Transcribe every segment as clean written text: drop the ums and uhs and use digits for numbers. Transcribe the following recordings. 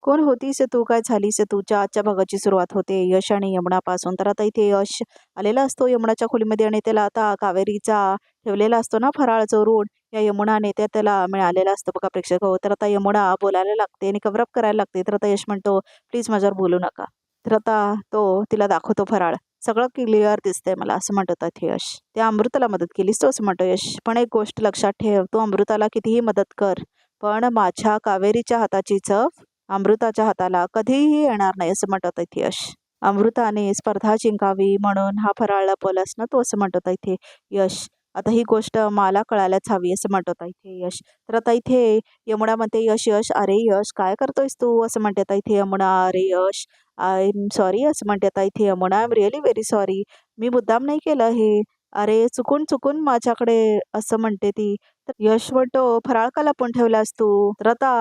कोण होतीस तू, काय झालीस तुझ्या आजच्या भागाची सुरुवात होते यश आणि यमुनापासून. तर आता इथे यश आलेला असतो यमुनाच्या खोलीमध्ये आणि त्याला आता कावेरीचा ठेवलेला असतो ना फराळ चोरून या यमुनाने त्याला मिळालेला असतो बघा प्रेक्षक हो. तर आता यमुना बोलायला लागते आणि कव्हरअप करायला लागते. तर आता यश म्हणतो प्लीज माझ्यावर बोलू नका. तर आता तो तिला दाखवतो फराळ. सगळं क्लिअर दिसतंय मला असं म्हणत आहेत यश. त्या अमृताला मदत केलीस तो असं म्हणतो यश. पण एक गोष्ट लक्षात ठेव, तू अमृताला कितीही मदत कर पण माझ्या कावेरीच्या हाताची चव अमृताच्या हाताला कधीही येणार नाही असं म्हणत आहेत यश. अमृताने स्पर्धा जिंकावी म्हणून हा फराळ लपवलास ना तू असं म्हणत आहे इथे यश. आता ही गोष्ट मला कळायलाच हवी असं म्हणत आहे इथे यश. तर आता इथे यमुना म्हणते यश यश अरे यश काय करतोयस तू असं म्हणतात इथे यमुना. अरे यश आय एम सॉरी असं म्हणतात इथे Yamuna. I am really very sorry. मी मुद्दाम नाही केलं हे. अरे चुकून चुकून माझ्याकडे असं म्हणते ती. तर यश म्हणतो फराळ का लपवून ठेवलास तू. तर आता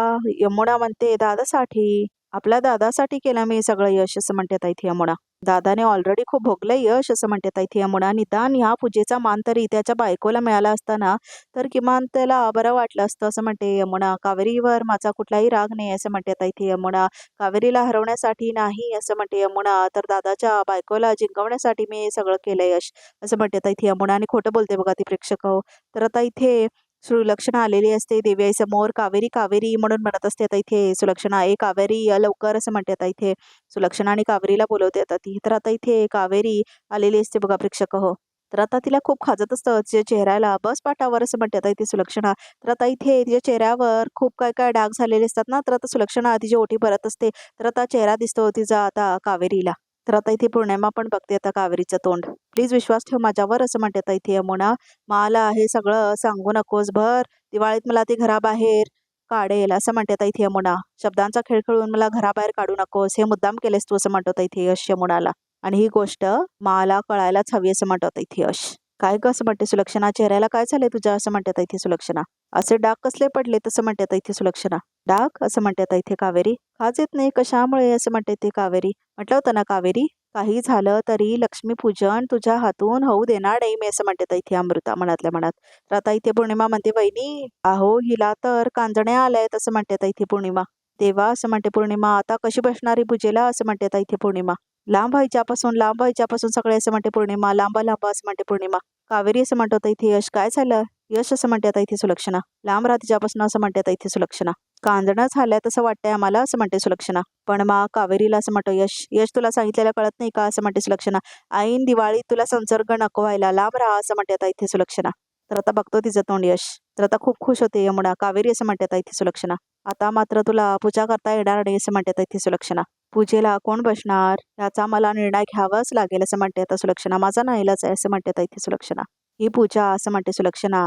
यमुना म्हणते दादासाठी. आपल्या दादासाठी केलं मी सगळं यश असं म्हणतात इथे यमुना. दादाने ऑलरेडी खूप भोगलंय यश असं म्हणतात इथे यमुना. निदान ह्या पूजेचा मान तरी त्याच्या बायकोला मिळाला असताना तर किमान त्याला बरं वाटलं असतं असं म्हणते यमुना. कावेरीवर माझा कुठलाही राग नाही असं म्हणतात इथे यमुना. कावेरीला हरवण्यासाठी नाही असं म्हणते यमुना, तर दादाच्या बायकोला जिंकवण्यासाठी मी हे सगळं केलं यश असं म्हणतात इथे यमुना. आणि खोटं बोलते बघा ती प्रेक्षक हो. तर आता इथे सुलक्षणा आलेली असते देवी समोर. कावेरी कावेरी म्हणून म्हणत असते आता इथे सुलक्षणा. ए कावेरी या लवकर असं म्हणते आता इथे सुलक्षणा आणि कावेरीला बोलवते आता ती. तर आता इथे कावेरी आलेली असते बघा प्रेक्षक हो. तर आता तिला खूप खाजत असतं तिच्या चेहऱ्याला. बस पाठावर असं म्हणते आता इथे सुलक्षणा. तर आता इथे तिच्या चेहऱ्यावर खूप काय काय डाग झालेले असतात ना. तर आता सुलक्षणा तिची ओटी भरत असते. तर आता चेहरा दिसतो तिचा आता कावेरीला. तर आता इथे पौर्णिमा पण बघते आता कावेरीचं तोंड. प्लीज विश्वास ठेव माझ्यावर असं म्हणते आता इथे यमुना. मला हे सगळं सांगू नकोस. भर दिवाळीत मला ते घराबाहेर काढेल असं म्हणते आता इथे यमुना. शब्दांचा खेळ खेळून मला घराबाहेर काढू नकोस. हे मुद्दाम केलेस तू असं म्हणतो इथे यश यमुनाला. आणि ही गोष्ट मला कळायलाच हवी असं म्हणतात इथे यश. काय ग असं म्हणते सुलक्षणा. चेहऱ्याला काय झालंय तुझ्या असं म्हणतात इथे सुलक्षणा. असे डाग कसले पडले तसं म्हणतात इथे सुलक्षणा. डाग असं म्हणतात इथे कावेरी. खाज येत नाही कशामुळे असं म्हणते ते कावेरी. म्हटलं होतं ना कावेरी काही झालं तरी लक्ष्मीपूजन तुझ्या हातून होऊ देणार नाही मी असं म्हणते इथे अमृता मनातल्या मनात. तर आता इथे पौर्णिमा म्हणते वहिनी अहो हिला तर कांजण्या आल्यात असं म्हणते इथे पौर्णिमा. देवा असं म्हणते पौर्णिमा आता कशी बसणारी पूजेला असं म्हणते इथे पौर्णिमा. लांब व्हायच्यापासून सगळे असं म्हणते पौर्णिमा. लांब लांब असं म्हणते पौर्णिमा. कावेरी असं म्हणतो इथे यश काय झालं. यश असं म्हणते आता इथे सुलक्षणा. लांब राहा तिच्यापासून असं म्हणते आता इथे सुलक्षणा. कांदणं झाल्यात असं वाटतंय आम्हाला असं म्हणते सुलक्षणा. पण मग कावेरीला असं म्हणतो यश. यश तुला सांगितलेलं कळत नाही का असं म्हणते सुलक्षणा. ऐन दिवाळी तुला संसर्ग नको व्हायला लांब राहा असं म्हणते आता इथे सुलक्षणा. तर आता बघतो तिचं तोंड यश. तर आता खूप खुश होते यमुना. कावेरी असं म्हणते आता इथे सुलक्षणा. आता मात्र तुला पूजा करता येणार नाही असं म्हणते आता इथे सुलक्षणा. पूजेला कोण बसणार याचा मला निर्णय घ्यावाच लागेल असं म्हणते आता सुलक्षणा. माझा नाईलाज आहे असं म्हणते आता इथे सुलक्षणा. ही पूजा असं म्हणते सुलक्षणा.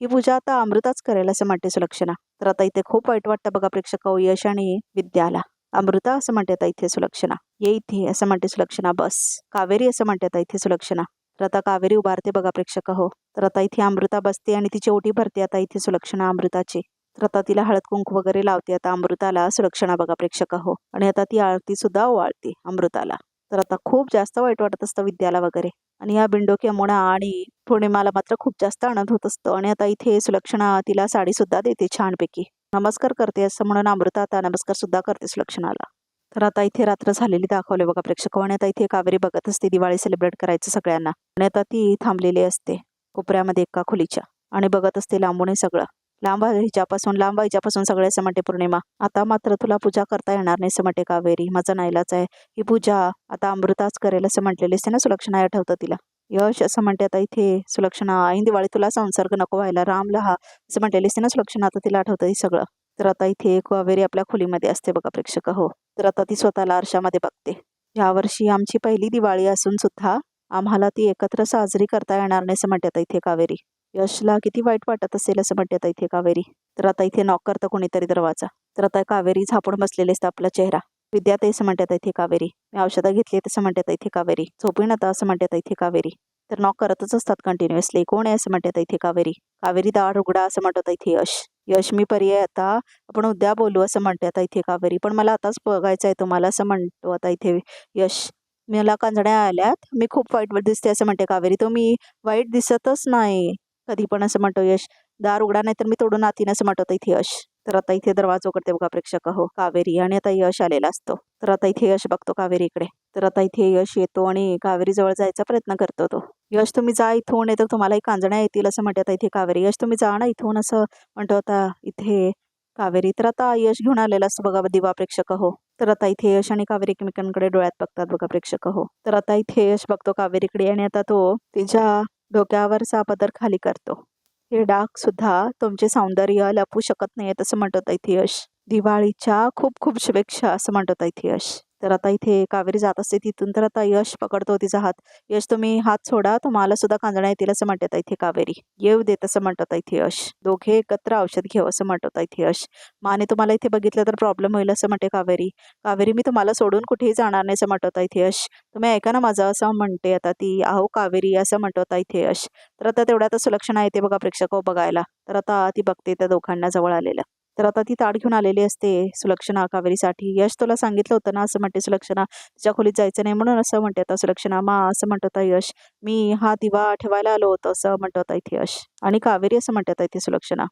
ही पूजा आता अमृताच करेल असं म्हणते सुलक्षणा. तर आता इथे खूप वाईट वाटतं बघा प्रेक्षक यश आणि विद्याला. अमृता असं म्हणते आता इथे सुलक्षणा. ये इथे असं म्हणते सुलक्षणा. बस कावेरी असं म्हणते आता इथे सुलक्षणा. तर आता कावेरी उभारते बघा प्रेक्षक हो. तर आता इथे अमृता बसते आणि तिची ओटी भरते आता इथे सुलक्षणा अमृताची. तर आता तिला हळद कुंकू वगैरे लावते आता अमृताला सुलक्षणा बघा प्रेक्षक हो. आणि आता ती आरती सुद्धा ओवाळते अमृताला. तर आता खूप जास्त वाईट वाटत असतं विद्याला वगैरे. आणि या बिंडोक यमुना आणि पौर्णिमाला मात्र खूप जास्त आनंद होत असतो. आणि आता इथे सुलक्षणा तिला साडी सुद्धा देते छानपैकी. नमस्कार करते असं म्हणून अमृता आता नमस्कार सुद्धा करते सुलक्षणाला. तर आता इथे रात्र झालेली दाखवले बघा प्रेक्षक. आणि आता इथे कावेरी बघत असते दिवाळी सेलिब्रेट करायचं सगळ्यांना. आणि आता ती थांबलेली असते कोपऱ्यामध्ये एका खोलीच्या. आणि बघत असते लांबून सगळं. लांब व्हायच्यापासून सगळे असं म्हणते पौर्णिमा. आता मात्र तुला पूजा करता येणार नाही असं म्हणते कावेरी. माझा नाईलाज आहे. ही पूजा आता अमृताच करेल असं म्हटलेली असते ना सुलक्षणा. आठवतं तिला. यश असं म्हणते आता इथे सुलक्षणा. ऐन दिवाळी तुला संसर्ग नको व्हायला राम लहा असं म्हटलेली असते ना सुलक्षणा. आता तिला आठवतं हे सगळं. तर आता इथे कावेरी आपल्या खोलीमध्ये असते बघा प्रेक्षक हो. तर आता ती स्वतःला आरशामध्ये बघते. यावर्षी आमची पहिली दिवाळी असून सुद्धा आम्हाला ती एकत्र साजरी करता येणार नाही असं म्हणते आता इथे कावेरी. यशला किती वाईट वाटत असेल असं म्हणते आता इथे कावेरी. तर आता इथे नॉक करतं कोणीतरी दरवाजा. तर आता कावेरी झापून बसलेले असतं आपला चेहरा. विद्या ते असं म्हणतात इथे कावेरी. मी औषधं घेतली तसं म्हणतात इथे कावेरी. झोपून आता असं म्हणतात इथे कावेरी. तर नॉक करतच असतात कंटिन्युअसली. कोण आहे असं म्हणतात इथे कावेरी. कावेरी दार उघडा असं म्हणतात इथे यश. यश मी पर्याय आता आपण उद्या बोलू असं म्हणते आता इथे कावेरी. पण मला आताच बघायचं आहे तुम्हाला असं म्हणतो आता इथे यश. मला कांजण्या आल्यात. मी खूप वाईट दिसते असं म्हणते कावेरी. तो मी वाईट दिसतच नाही कधी पण असं म्हणतो यश. दार उघडा नाही तर मी तोडून आतीन असं म्हणतो इथे यश. तर आता इथे दरवाजा उघडते बघा प्रेक्षक हो कावेरी, आणि आता यश आलेला असतो. तर आता इथे यश बघतो कावेरीकडे. तर आता इथे यश येतो आणि कावेरी जवळ जायचा प्रयत्न करतो तो. यश तुम्ही जा इथून, नाही तर तुम्हालाही कांजण्या येतील असं म्हणते आता इथे कावेरी. यश तुम्ही जा ना इथून असं म्हणतो आता इथे कावेरी. तर आता यश घेऊन आलेला असतो बघा दिवा प्रेक्षक हो. तर आता इथे यश आणि कावेरी एकमेकांकडे डोळ्यात बघतात बघा प्रेक्षक हो. तर आता इथे यश बघतो कावेरीकडे, आणि आता तो तिच्या डोक्यावरचा पदर खाली करतो. हे डाग सुद्धा तुमचे सौंदर्य लपवू शकत नाही असं म्हणतो इथे यश. दिवाळीच्या खूप खूप शुभेच्छा असं म्हणतो इथे यश. तर आता इथे कावेरी जात असते तिथून. तर आता यश पकडतो तिचा हात. यश तुम्ही हात सोडा, तुम्हाला सुद्धा कांजण्या येतील असं म्हणतात इथे कावेरी. येऊ देत असं म्हणतात इथे यश. दोघे एकत्र औषध घेऊ असं म्हणतात इथे यश. माने तुम्हाला इथे बघितलं तर प्रॉब्लेम होईल असं म्हणते कावेरी. कावेरी मी तुम्हाला सोडून कुठेही जाणार नाही असं म्हणतात इथे यश. तुम्ही ऐका ना माझं असं म्हणते आता ती. आहो कावेरी असं म्हणतात इथे यश. तर आता तेवढ्यात सुलक्षणा येते बघा प्रेक्षक बघायला. तर आता ती बघते त्या दोघांना जवळ आलेलं. तर आता ती ताट घेऊन आलेली असते सुलक्षणा कावेरीसाठी. यश तुला सांगितलं होतं ना असं म्हणते सुलक्षणा, तिच्या खोलीत जायचं नाही म्हणून असं म्हणते आता सुलक्षणा. मा असं म्हणतो आता यश, मी हा दिवा ठेवायला आलो होतो असं म्हणतो आता इथे यश. आणि कावेरी असं म्हणते आता इथे सुलक्षणा,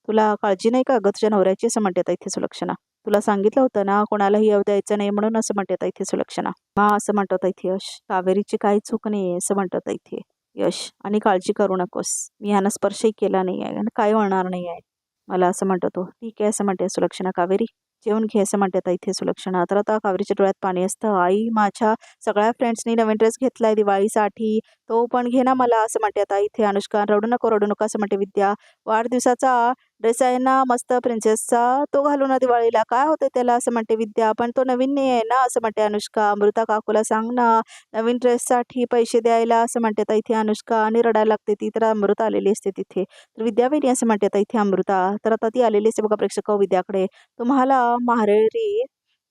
तुला काळजी नाही का ग तुझ्या नवऱ्याची असं म्हणते आता इथे सुलक्षणा. तुला सांगितलं होतं ना कोणालाही येऊ द्यायचं नाही म्हणून असं म्हणते आता इथे सुलक्षणा. मा असं म्हणतो आता इथे यश, कावेरीची काही चूक नाही असं म्हणतो आता इथे यश. आणि काळजी करू नकोस, मी ह्यानं स्पर्शही केला नाही आहे आणि काय होणार नाही आहे मला असं म्हणतो तो. ठीक आहे असं म्हणते सुलक्षणा. कावेरी जेवण घे असं म्हणते आता इथे सुलक्षणा. तर आता कावेरीच्या डोळ्यात पाणी असतं. आई माझ्या सगळ्या फ्रेंड्सनी नवीन ड्रेस घेतलाय दिवाळीसाठी, तो पण घे ना मला असं म्हणते आता इथे अनुष्का. रडू नको असं म्हणते विद्या. वाढदिवसाचा ड्रेस आहे ना मस्त प्रिन्सेसचा, तो घालू ना दिवाळीला, काय होते त्याला असं म्हणते विद्या. पण तो नवीन नाही आहे ना असं म्हणते अनुष्का. अमृता काकूला सांग ना नवीन ड्रेससाठी पैसे द्यायला असं म्हणते आता इथे अनुष्का. आणि रडायला लागते ती. तर अमृता आलेली असते तिथे. तर विद्यावेणी असं म्हणते आता इथे अमृता. तर आता ती आलेली असते बघा प्रेक्षक विद्याकडे. तुम्हाला माहेरी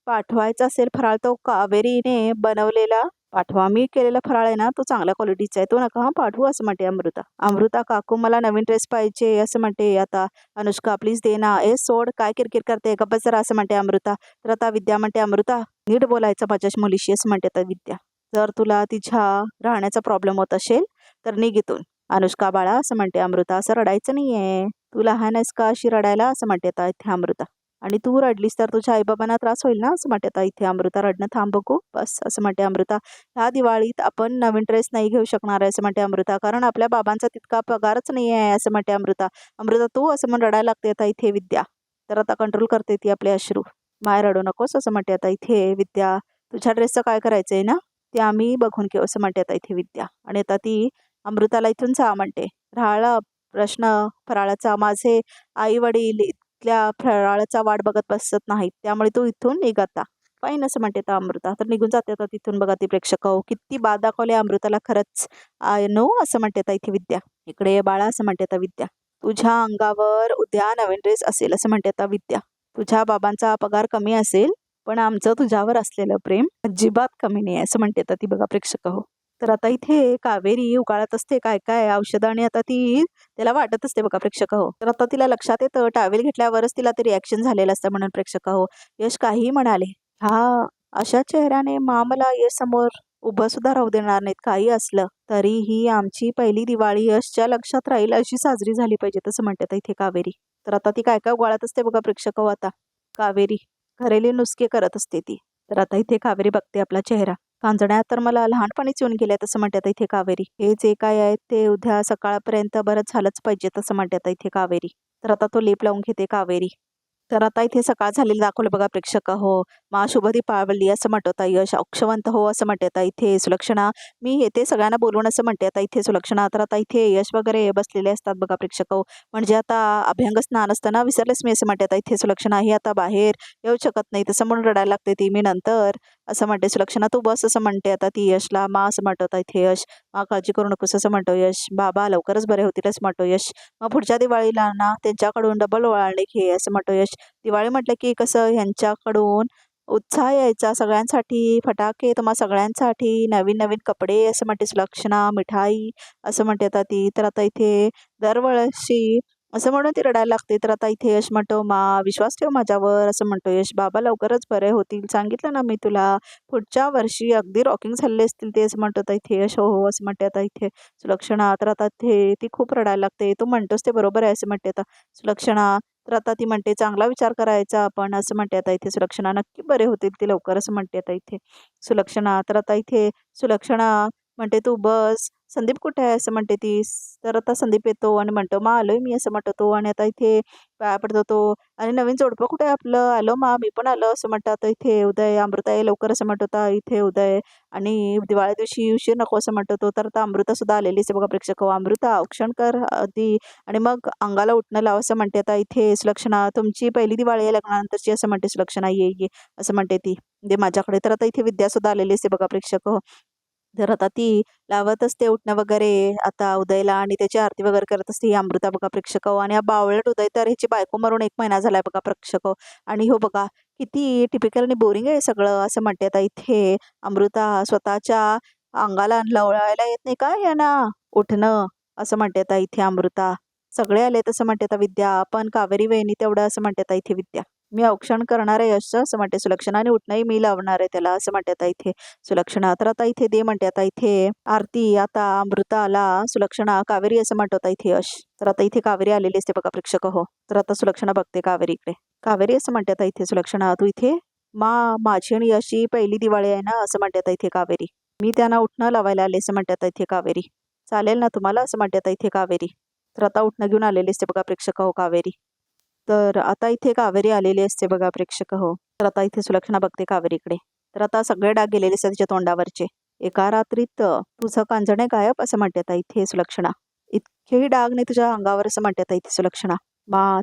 पाठवायचा असेल फराळ तो कावेरीने बनवलेला पाठवा. मी केलेला फराळ आहे ना तो चांगल्या क्वालिटीचा आहे, तो नका हा पाठवू असं म्हणते अमृता. अमृता काकू मला नवीन ड्रेस पाहिजे असं म्हणते आता अनुष्का. प्लीज दे ना. ए सोड काय किरकिर करते गप्प जरा असं म्हणते अमृता. तर आता विद्या म्हणते अमृता नीट बोलायचं माझ्या मुलीशी असं म्हणते आता विद्या. जर तुला तिच्या राहण्याचा प्रॉब्लेम होत असेल तर निघ इथून. अनुष्का बाळा असं म्हणते अमृता, असं रडायचं नाहीये, तू लहान आहेस का अशी रडायला असं म्हणते आता इथे अमृता. आणि तू रडलीस तर तुझ्या आईबाबांना त्रास होईल ना असं म्हणते आता इथे अमृता. रडणं थांब बघू बस असं म्हणते अमृता. ह्या दिवाळीत आपण नवीन ड्रेस नाही घेऊ शकणार आहे असं म्हणते अमृता, कारण आपल्या बाबांचा तितका पगारच नाही आहे असं म्हणते अमृता. अमृता तू असं म्हणून रडायला लागते आता इथे विद्या. तर आता कंट्रोल करते ती आपले अश्रू. माय रडू नकोस असं म्हणते आता इथे विद्या. तुझ्या ड्रेसचं काय करायचंय ना ते आम्ही बघून घेऊ असं म्हणते आता इथे विद्या. आणि आता ती अमृताला इथून जा म्हणते. राहिला प्रश्न फराळाचा, माझे आई वडील इथल्या फराळाचा वाट बघत बसत नाहीत, त्यामुळे तू इथून निघ आता. फाईन असं म्हणते आता अमृता. तर निघून जाते आता तिथून बघा ती प्रेक्षक. किती बाद दाखवले अमृताला खरंच. नो असं म्हणते आता इथे विद्या. इकडे ये बाळा असं म्हणते आता विद्या. तुझ्या अंगावर उद्या नवीन ड्रेस असेल असं म्हणते आता विद्या. तुझ्या बाबांचा पगार कमी असेल पण आमचं तुझ्यावर असलेलं प्रेम अजिबात कमी नाही असं म्हणते आता ती बघा प्रेक्षक. तर आता इथे कावेरी उकाळत असते काय काय औषधं, आणि आता ती त्याला वाटत असते बघा प्रेक्षक. तर आता तिला लक्षात येतं टावेल घेतल्यावरच तिला ते रिॲक्शन झालेलं असतं म्हणून प्रेक्षक. यश काहीही म्हणाले, हा अशा चेहऱ्याने मला यश समोर उभं सुद्धा राहू देणार नाहीत. काही असलं तरीही आमची पहिली दिवाळी यशच्या लक्षात राहील अशी साजरी झाली पाहिजे तसं म्हणतात इथे कावेरी. तर आता ती काय काय उगाळत असते बघा प्रेक्षक. आता कावेरी घरेली नुसके करत असते ती. तर आता इथे कावेरी बघते आपला चेहरा. कांजण्या तर मला लहानपणीच येऊन गेल्या तसं म्हणतात इथे कावेरी. हे जे काय आहे ते उद्या सकाळपर्यंत बरं झालंच पाहिजे तसं म्हणतात इथे कावेरी. तर आता तो लेप लावून घेते कावेरी. तर आता इथे सकाळ झालेली दाखवलं बघा प्रेक्षक. मा शुभ दीपावली असं म्हणत यश. अक्षवंत हो असं म्हणते आता इथे सुलक्षणा. मी येते सगळ्यांना बोलवून असं म्हणते आता इथे सुलक्षणा. तर आता इथे यश वगैरे बसलेले असतात बघा प्रेक्षक. म्हणजे आता अभ्यंग स्नान असतं ना, विसरलेच मी असं म्हणते आता इथे सुलक्षणा. ही आता बाहेर येऊ शकत नाही तसं म्हणून रडायला लागते ती. मी नंतर असं म्हणते सुलक्षणा. तू बस असं म्हणते आता ती यशला. मा असं म्हणत इथे यश. मा काळजी करू नकोस असं म्हणतो यश. बाबा लवकरच बरे होतील असं म्हणतो यश. मग पुढच्या दिवाळीला ना त्यांच्याकडून डबल वळणे घे असं म्हणतो यश. दिवाळी म्हटलं की कसं ह्यांच्याकडून उत्साह यायचा सगळ्यांसाठी, फटाके तुम्हा सगळ्यांसाठी, नवीन नवीन कपडे असं म्हणते सुलक्षणा, मिठाई असं म्हणते आता ती. तर आता इथे दरवर्षी असं म्हणून ती रडायला लागते. तर आता इथे यश म्हणतो मा विश्वास ठेव माझ्यावर असं म्हणतो यश. बाबा लवकरच बरे होतील, सांगितलं ना मी तुला, पुढच्या वर्षी अगदी रॉकिंग झाले असतील ते असं म्हणतो आता इथे यश. हो हो असं म्हणते आता इथे सुलक्षणा. तर आता ती खूप रडायला लागते. तू म्हणतोस ते बरोबर आहे असं म्हणते आता सुलक्षणा. तर आता ती म्हणते चांगला विचार करायचा आपण, असं म्हणते आता इथे सुलक्षणा. नक्की बरे होतील ते लवकर, असं म्हणते आता इथे सुलक्षणा. तर आता इथे सुलक्षणा म्हणते तू बस, संदीप कुठे आहे असं म्हणते ती. तर आता संदीप येतो आणि म्हणतो मा आलोय मी, असं म्हणतो तो. आणि आता इथे पाया पडतो तो. आणि नवीन जोडपं कुठे आहे आपलं, आलो मा मी पण आलो, असं म्हणतं आता इथे उदय. अमृता ये लवकर, असं म्हणत होता इथे उदय. आणि दिवाळी दिवशी उशीर नको, असं म्हणतो तो. तर आता अमृता सुद्धा आलेलीच आहे बघा प्रेक्षक हो. अमृता औक्षण कर आधी आणि मग अंगाला उठणं लाव, असं म्हणते आता इथे सुलक्षणा. तुमची पहिली दिवाळी आहे लग्नानंतरची, असं म्हणते सुलक्षणा. ये ये असं म्हणते ती दे माझ्याकडे. तर आता इथे विद्या सुद्धा आलेली असते बघा प्रेक्षक हो. तर आता ती लावत असते उठणं वगैरे आता उदयला आणि त्याची आरती वगैरे करत असते ही अमृता बघा प्रेक्षक हो. आणि हा बावळट उदय तर ह्याची बायको मरून 1 महिना झालाय बघा प्रेक्षक हो. आणि हो बघा किती टिपिकल आणि बोरिंग आहे सगळं, असं म्हणते आता इथे अमृता. स्वतःच्या अंगाला लवळायला येत नाही का यांना उठणं, असं म्हणते आता इथे अमृता. सगळे आले तसं म्हणते आता विद्या, पण कावेरी वहिनी तेवढं, असं म्हणते आता इथे विद्या. मी औक्षण करणार आहे यश, असं म्हणते सुलक्षणा. आणि उठणंही मी लावणार आहे त्याला, असं म्हणते आता इथे सुलक्षणा. तर आता इथे दे म्हणते आता इथे आरती. आता अमृताला सुलक्षणा कावेरी, असं म्हणतो आता इथे यश. तर आता इथे कावेरी आलेली असते बघा प्रेक्षक हो. तर आता सुलक्षणा बघते कावेरीकडे. कावेरी, असं म्हणते आता इथे सुलक्षणा, तू इथे माझी आणि यशची पहिली दिवाळी आहे ना, असं म्हणते आता इथे कावेरी. मी त्यांना उठणं लावायला आले, असं म्हणते आता इथे कावेरी. चालेल ना तुम्हाला, असं म्हणते आता इथे कावेरी. तर आता उठणं घेऊन आलेली असते बघा प्रेक्षक हो कावेरी. तर आता इथे कावेरी आलेली असते बघा प्रेक्षक हो. तर आता इथे सुलक्षणा बघते कावेरीकडे. तर आता सगळे डाग गेलेले असतात तिच्या तोंडावरचे. एका रात्रीत तुझं कांजणे गायब, असं म्हणते आता इथे सुलक्षणा. इतकेही डाग नाही तुझ्या अंगावर, असं म्हणते आता इथे सुलक्षणा.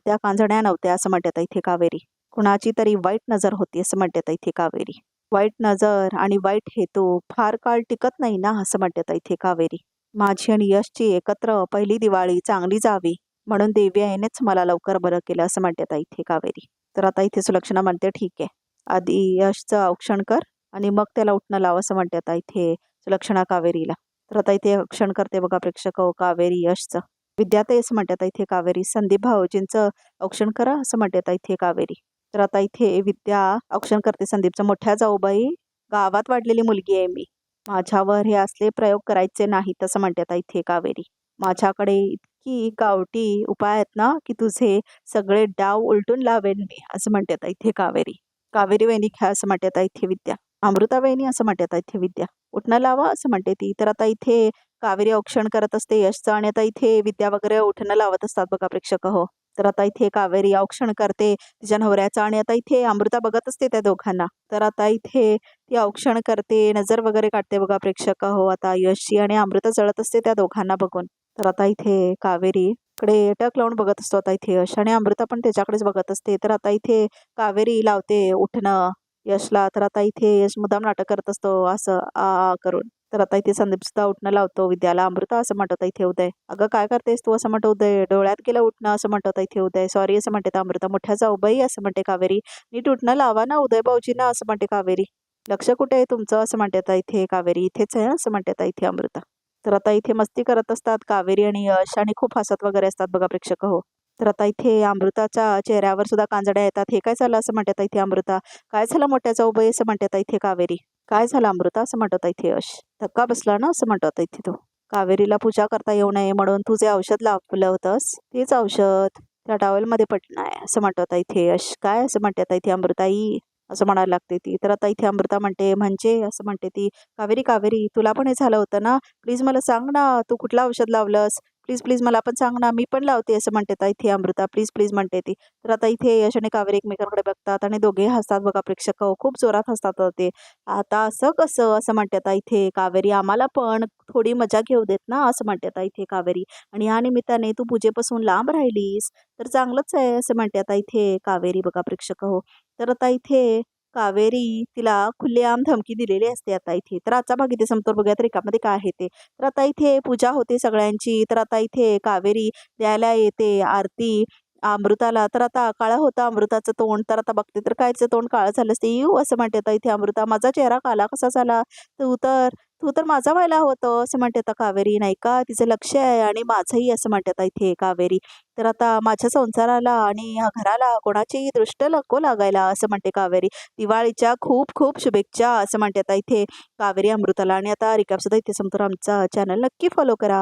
त्या कांजण्या नव्हत्या, असं म्हणते आता इथे कावेरी. कुणाची तरी वाईट नजर होती, असं म्हणते आता इथे कावेरी. वाईट नजर आणि वाईट हेतू फार काळ टिकत नाही ना, असं म्हणते आता इथे कावेरी. माझी आणि यशची एकत्र पहिली दिवाळी चांगली जावी म्हणून देवी आईनेच मला लवकर बरं केलं, असं म्हणते आता इथे कावेरी. तर आता इथे सुलक्षणा म्हणते ठीक आहे, आधी यशचं औक्षण कर आणि मग त्याला उठणं लाव, असं म्हणते आता इथे सुलक्षणा कावेरीला. तर आता इथे औक्षण करते बघा प्रेक्षक हो कावेरी यशचं. विद्याताई, असं म्हणते आता इथे कावेरी. संदीप भाऊजींचं औक्षण करा, असं म्हणते आता इथे कावेरी. तर आता इथे विद्या औक्षण करते संदीपचं. मोठ्या जाऊबाई, गावात वाढलेली मुलगी आहे मी, माझ्यावर हे असले प्रयोग करायचे नाही, तसं म्हणते आता इथे कावेरी. माझ्याकडे इतकी गावठी उपाय आहेत ना की तुझे सगळे डाव उलटून लावेन मी, असं म्हणते आता इथे कावेरी. कावेरी वहिनी घ्या, असं म्हणते आता इथे विद्या. अमृता वहिनी, असं म्हणते आता इथे विद्या. उठणं लावा, असं म्हणते ती. तर आता इथे कावेरी औक्षण करत असते यशचं आणि आता इथे विद्या वगैरे उठणं लावत असतात बघा प्रेक्षक हो. तर आता इथे कावेरी औक्षण करते तिच्या नवऱ्याचं आणि आता इथे अमृता बघत असते त्या दोघांना. तर आता इथे ती औक्षण करते, नजर वगैरे काढते बघा प्रेक्षक हो. आता यशची आणि अमृता जळत असते त्या दोघांना बघून. तर आता इथे कावेरी कडे टक लावून बघत असतो आता इथे यश आणि अमृता पण त्याच्याकडेच बघत असते. तर आता इथे कावेरी लावते उठणं यशला. तर आता इथे यश मुद्दाम नाटक करत असतो असं आ करून. तर आता इथे संदीप सुद्धा उठणं लावतो विद्याला. अमृता, असं म्हणत इथे उदय. अगं काय करतेस तू, असं म्हणतो उदय. डोळ्यात गेलं उठणं, असं म्हणत इथे उदय. सॉरी, असं म्हणते अमृता. मोठ्या जाऊबाई, असं म्हणते कावेरी. नीट उठणं लावा ना उदय भाऊजींना, असं म्हणते कावेरी. लक्ष कुठे आहे तुमचं, असं म्हणते आता इथे कावेरी. इथेच आहे, असं म्हणते आता इथे अमृता. तर आता इथे मस्ती करत असतात कावेरी आणि यश आणि खूप हसत वगैरे असतात बघा प्रेक्षक हो. तर आता इथे अमृताच्या चेहऱ्यावर सुद्धा कांजड्या येतात. हे काय झालं, असं म्हणते आता इथे अमृता. काय झालं मोठ्या जाऊबाई, असं म्हणते आता इथे कावेरी. काय झालं अमृता, असं म्हणत इथे यश. धक्का बसला ना, असं म्हणत इथे तो. कावेरीला पूजा करता येऊ नये म्हणून तुझे औषध लावलं होतंस, तेच औषध त्या टॉवेलमध्ये पडलं आहे, असं म्हणत इथे यश. काय, असं म्हणते आता इथे अमृताई, असं म्हणायला लागते ती. तर आता इथे अमृता म्हणते म्हणजे, असं म्हणते ती. कावेरी कावेरी, तुला पण हे झालं होतं ना, प्लीज मला सांग ना तू कुठलं औषध लावलंस, प्लीज प्लीज मला पण सांग ना, मी पण लावते, असं म्हणते आता इथे अमृता. प्लीज प्लीज म्हणते ती. तर आता इथे यश आणि कावेरी एकमेकांकडे बघतात आणि दोघे हसतात बघा प्रेक्षक हो. खूप जोरात हसतात ते. आता असं कसं, असं म्हणते आता इथे कावेरी. आम्हाला पण थोडी मजा घेऊ देत ना, असं म्हणते आता इथे कावेरी. आणि या निमित्ताने तू पूजेपासून लांब राहिलीस तर चांगलंच आहे, असं म्हणते आता इथे कावेरी बघा प्रेक्षक हो. तर आता इथे कावेरी तिला खुलेआम धमकी दिलेली असते आता इथे. तर आजचा भाग इथे संपतो. बघूया तर एकामध्ये काय आहे ते. तर आता इथे पूजा होते सगळ्यांची. तर आता इथे कावेरी द्यायला येते आरती अमृताला. तर आता काळा होता अमृताचं तोंड. तर आता बघते तर कायचं तोंड काळं झालं असते. यू, असं म्हणते आता इथे अमृता. माझा चेहरा काला कसा झाला, तू तर तू तर माझा व्हायला होतं, असं म्हणते आता कावेरी. नाही का, तिचं लक्ष आहे आणि माझंही, असं म्हणते आता इथे कावेरी. तर आता माझ्या संसाराला आणि ह्या घराला कोणाचीही दृष्ट नको लागायला, असं म्हणते कावेरी. दिवाळीच्या खूप खूप शुभेच्छा, असं म्हणते आता इथे कावेरी अमृताला. आणि आता रिकॅप सुद्धा इथे संपतो. आमचा चॅनल नक्की फॉलो करा.